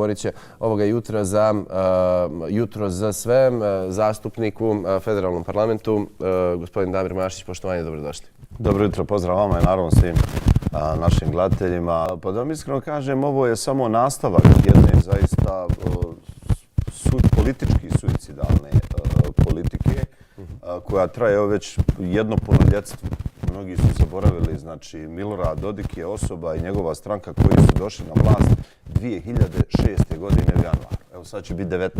Govorit će ovoga jutro za sve zastupniku u Federalnom parlamentu, gospodin Damir Mašić. Poštovanje, dobrodošli. Dobro jutro, pozdrav vama i naravno svim našim gledateljima. Pa da vam iskreno kažem, ovo je samo nastavak jedne zaista politički suicidalne politike koja traje već jedno punoljetstvo. Mnogi su zaboravili, znači Milorad Dodik je osoba i njegova stranka koji su došli na vlast 2006. godine u januaru. Evo sad će biti 19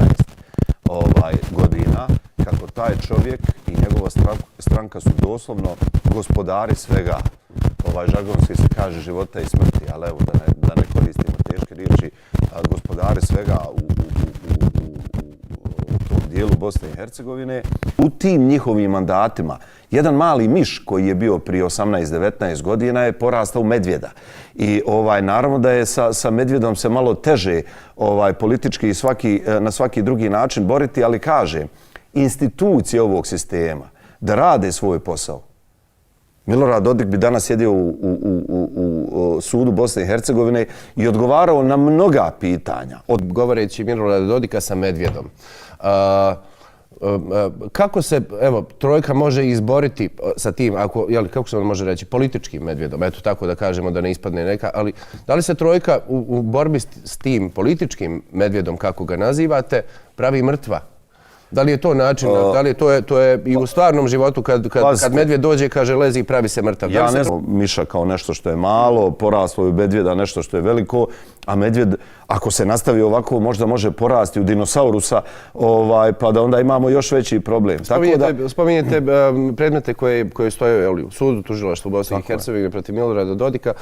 godina kako taj čovjek i njegova stranka su doslovno gospodari svega. Žargonski se kaže života i smrti, ali evo da ne koristimo teške riječi, gospodari svega u tom dijelu Bosne i Hercegovine. U tim njihovim mandatima jedan mali miš koji je bio prije 18-19 godina je porastao u medvjeda. I naravno da je sa medvjedom se malo teže politički i na svaki drugi način boriti, ali kaže, institucije ovog sistema da rade svoj posao. Milorad Dodik bi danas sjedio u sudu Bosne i Hercegovine i odgovarao na mnoga pitanja. Govoreći Milorada Dodika sa medvjedom. Kako se, evo, trojka može izboriti sa tim, kako se on može reći, političkim medvjedom, eto tako da kažemo da ne ispadne neka, ali da li se trojka u borbi s tim političkim medvjedom, kako ga nazivate, pravi mrtva? Da li je to način, da li to je i u stvarnom životu kad medvjed dođe i kaže lezi i pravi se mrtav? Ja ne znam miša kao nešto što je malo, poraslo je u medvjeda nešto što je veliko, a medvjed ako se nastavi ovako možda može porasti u dinosaurusa, pa da onda imamo još veći problem. Spominjete predmete koje stoje u sudu tužilaštva u Bosni i Hercegovini protiv Milorada Dodika.